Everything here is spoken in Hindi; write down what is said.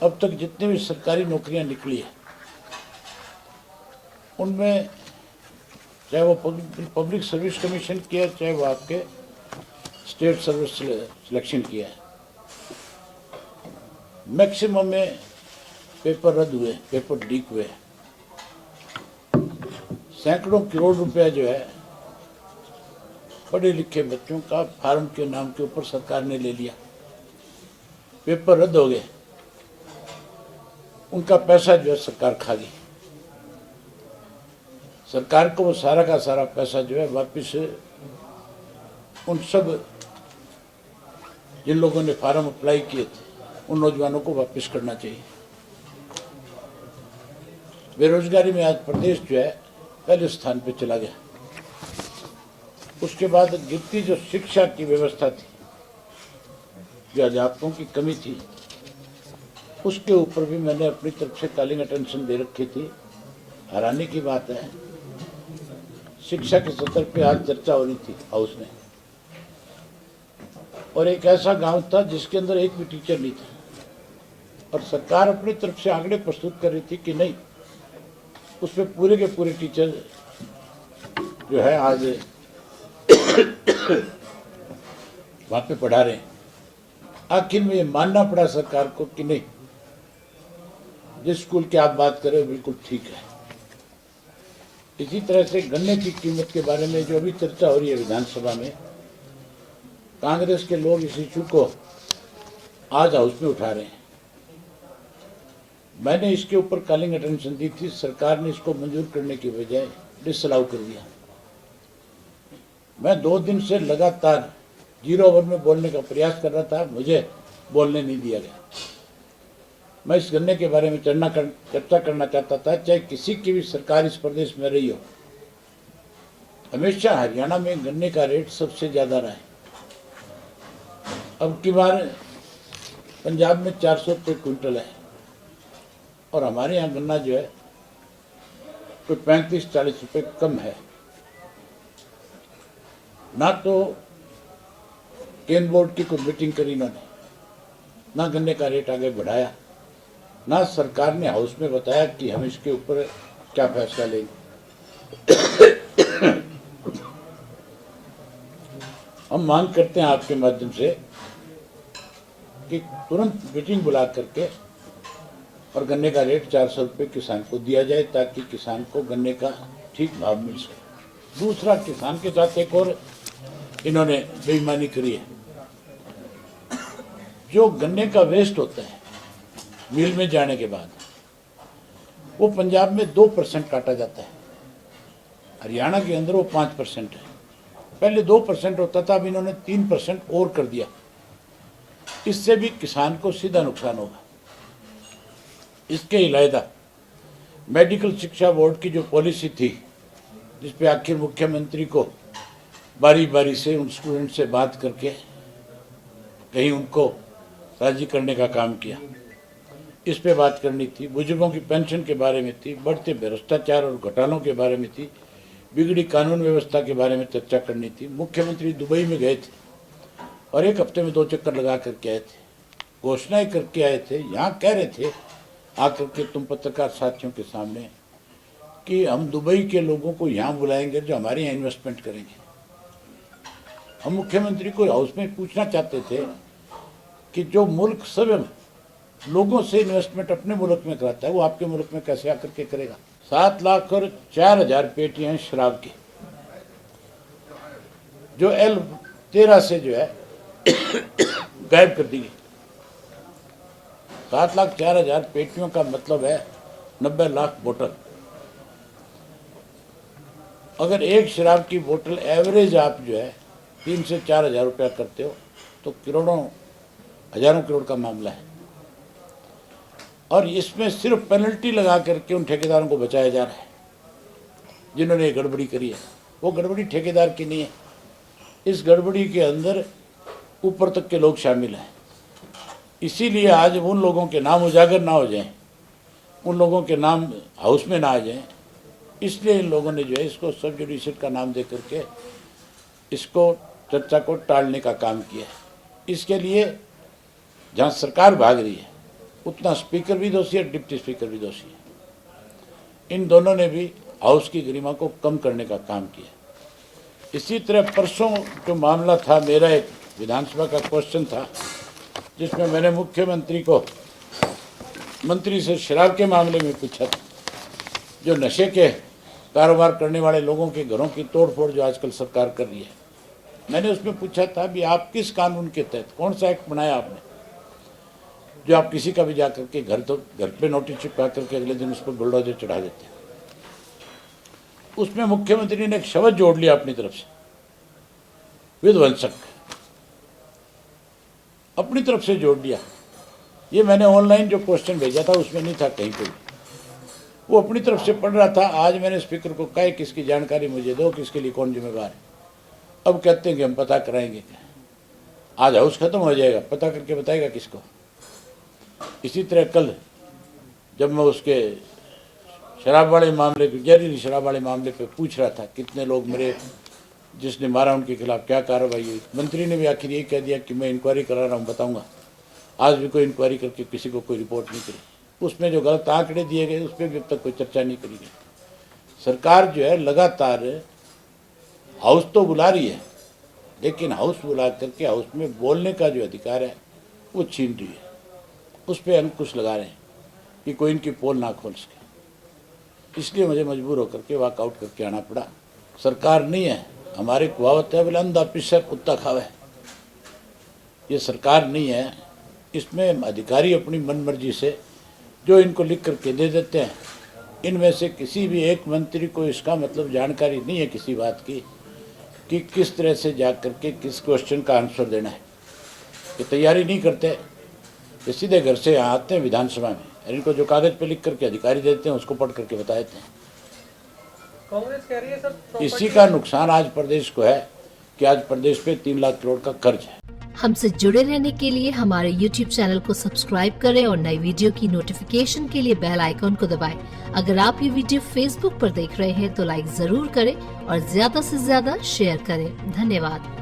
अब तक जितनी भी सरकारी नौकरियां निकली है उनमें चाहे वो पब्लिक सर्विस कमीशन की है, चाहे वो आपके स्टेट सर्विस सिलेक्शन किया है, मैक्सिमम में पेपर रद्द हुए, पेपर लीक हुए। सैकड़ों करोड़ रुपया जो है पढ़े लिखे बच्चों का फार्म के नाम के ऊपर सरकार ने ले लिया, पेपर रद्द हो गए, उनका पैसा जो है सरकार खा गई। सरकार को वो सारा का सारा पैसा जो है वापस उन सब जिन लोगों ने फार्म अप्लाई किए थे उन नौजवानों को वापस करना चाहिए। बेरोजगारी में आज प्रदेश जो है पहले स्थान पे चला गया। उसके बाद गिरती जो शिक्षा की व्यवस्था थी, जो अध्यापकों की कमी थी, उसके ऊपर भी मैंने अपनी तरफ से कॉलिंग अटेंशन दे रखी थी। हैरानी की बात है, शिक्षा के स्तर पे आज चर्चा हो रही थी हाउस में, और एक ऐसा गांव था जिसके अंदर एक भी टीचर नहीं था, और सरकार अपनी तरफ से आंकड़े प्रस्तुत कर रही थी कि नहीं, उसमें पूरे के पूरे टीचर जो है आज वहां पे पढ़ा रहे हैं। आखिर में ये मानना पड़ा सरकार को कि नहीं, जिस स्कूल की आप बात करें बिल्कुल ठीक है। इसी तरह से गन्ने की कीमत के बारे में जो अभी चर्चा हो रही है विधानसभा में, कांग्रेस के लोग इस इशू को आज हाउस में उठा रहे हैं। मैंने इसके ऊपर कॉलिंग अटेंशन दी थी, सरकार ने इसको मंजूर करने की बजाय डिसअलाउ कर दिया। मैं 2 दिन से लगातार 0 ओवर में बोलने का प्रयास कर रहा था, मुझे बोलने नहीं दिया गया। मैं इस गन्ने के बारे में चर्चा करना चाहता था, चाहे किसी की भी सरकार इस प्रदेश में रही हो। हमेशा हरियाणा में गन्ने का रेट सबसे ज्यादा रहा है। अब की बार पंजाब में 400 रुपये क्विंटल है, और हमारे यहाँ गन्ना जो है कोई 35-40 रुपये कम है। ना तो केंद्र बोर्ड की कोई मीटिंग करी इन्होंने, ना गन्ने का रेट आगे बढ़ाया, ना सरकार ने हाउस में बताया कि हम इसके ऊपर क्या फैसला लेंगे। हम मांग करते हैं आपके माध्यम से कि तुरंत मीटिंग बुला करके और गन्ने का रेट 400 रुपये किसान को दिया जाए, ताकि किसान को गन्ने का ठीक भाव मिल सके। दूसरा, किसान के साथ एक और इन्होंने बेईमानी करी है। जो गन्ने का वेस्ट होता है मिल में जाने के बाद, वो पंजाब में 2% काटा जाता है, हरियाणा के अंदर वो 5% है। पहले 2% होता था, अब इन्होंने 3% और कर दिया। इससे भी किसान को सीधा नुकसान होगा। इसके अलावा मेडिकल शिक्षा बोर्ड की जो पॉलिसी थी, जिस पे आखिर मुख्यमंत्री को बारी बारी से उन स्टूडेंट से बात करके कहीं उनको राजी करने का काम किया, इस पे बात करनी थी। बुजुर्गों की पेंशन के बारे में थी, बढ़ते भ्रष्टाचार और घोटालों के बारे में थी, बिगड़ी कानून व्यवस्था के बारे में चर्चा करनी थी। मुख्यमंत्री दुबई में गए थे और 1 हफ्ते में 2 चक्कर लगा करके आए थे, घोषणाएं करके आए थे। यहाँ कह रहे थे आकर के तुम पत्रकार साथियों के सामने कि हम दुबई के लोगों को यहाँ बुलाएंगे जो हमारे यहाँ इन्वेस्टमेंट करेंगे। हम मुख्यमंत्री को हाउस में पूछना चाहते थे कि जो मुल्क सब लोगों से इन्वेस्टमेंट अपने मुल्क में कराता है, वो आपके मुल्क में कैसे आकर के करेगा। 7 लाख और 4,000 पेटियां शराब की, जो L13 से जो है गायब कर दी गई। 7,04,000 पेटियों का मतलब है 90 लाख बोतल। अगर एक शराब की बोतल एवरेज आप जो है 3 से 4,000 रुपया करते हो, तो करोड़ों हजारों करोड़ का मामला है। और इसमें सिर्फ पेनल्टी लगा करके उन ठेकेदारों को बचाया जा रहा है जिन्होंने ये गड़बड़ी करी है। वो गड़बड़ी ठेकेदार की नहीं है, इस गड़बड़ी के अंदर ऊपर तक के लोग शामिल हैं। इसीलिए आज उन लोगों के नाम उजागर ना हो जाएं, उन लोगों के नाम हाउस में ना आ जाएं, इसलिए इन लोगों ने जो है इसको सब जुडिशियल का नाम दे करके इसको चर्चा को टालने का काम किया है। इसके लिए जहाँ सरकार भाग रही है उतना स्पीकर भी दोषी है, डिप्टी स्पीकर भी दोषी है। इन दोनों ने भी हाउस की गरिमा को कम करने का काम किया। इसी तरह परसों जो मामला था, मेरा एक विधानसभा का क्वेश्चन था जिसमें मैंने मुख्यमंत्री को मंत्री से शराब के मामले में पूछा था, जो नशे के कारोबार करने वाले लोगों के घरों की तोड़फोड़ जो आजकल सरकार कर रही है। मैंने उसमें पूछा था भी आप किस कानून के तहत, कौन सा एक्ट बनाया आपने, जो आप किसी का भी जा करके घर पे नोटिस चिपका करके अगले दिन उस पर बुलडोजर चढ़ा देते हैं। उसमें मुख्यमंत्री ने एक शब्द जोड़ लिया अपनी तरफ से, विध्वंसक, अपनी तरफ से जोड़ दिया। ये मैंने ऑनलाइन जो क्वेश्चन भेजा था उसमें नहीं था कहीं पे, वो अपनी तरफ से पढ़ रहा था। आज मैंने स्पीकर को कहा किसकी जानकारी मुझे दो, किसके लिए कौन जिम्मेवार है। अब कहते हैं कि हम पता कराएंगे। आज हाउस खत्म हो जाएगा, पता करके बताएगा किसको। इसी तरह कल जब मैं उसके शराब वाले मामले, जहरीली शराब वाले मामले पे पूछ रहा था कितने लोग मरे, जिसने मारा उनके खिलाफ क्या कार्रवाई हुई, मंत्री ने भी आखिर यही कह दिया कि मैं इंक्वायरी करा रहा हूँ, बताऊंगा। आज भी कोई इंक्वायरी करके किसी को कोई रिपोर्ट नहीं करी। उसमें जो गलत आंकड़े दिए गए उस पर भी अब तक कोई चर्चा नहीं करी गई। सरकार जो है लगातार हाउस तो बुला रही है, लेकिन हाउस बुला करके हाउस में बोलने का जो अधिकार है वो छीन रही है। उस पर अंकुश लगा रहे हैं कि कोई इनकी पोल ना खोल सके। इसलिए मुझे मजबूर होकर के वॉकआउट करके आना पड़ा। सरकार नहीं है, हमारे कहावत है, बोले अंधा पिस्सर कुत्ता खावे। ये सरकार नहीं है, इसमें अधिकारी अपनी मनमर्जी से जो इनको लिख करके दे देते हैं। इनमें से किसी भी एक मंत्री को इसका मतलब जानकारी नहीं है किसी बात की कि किस तरह से जा करके किस क्वेश्चन का आंसर देना है। ये तैयारी नहीं करते, ये सीधे घर से यहाँ आते हैं विधानसभा में, इनको जो कागज पे लिख करके अधिकारी देते हैं उसको पढ़ करके बता देते हैं। कांग्रेस कह रही है सर, इसी का नुकसान आज प्रदेश को है कि आज प्रदेश पे 3 लाख करोड़ का कर्ज है। हमसे जुड़े रहने के लिए हमारे YouTube चैनल को सब्सक्राइब करें और नई वीडियो की नोटिफिकेशन के लिए बेल आइकॉन को दबाएं। अगर आप ये वीडियो Facebook पर देख रहे हैं तो लाइक जरूर करें और ज्यादा से ज्यादा शेयर करें। धन्यवाद।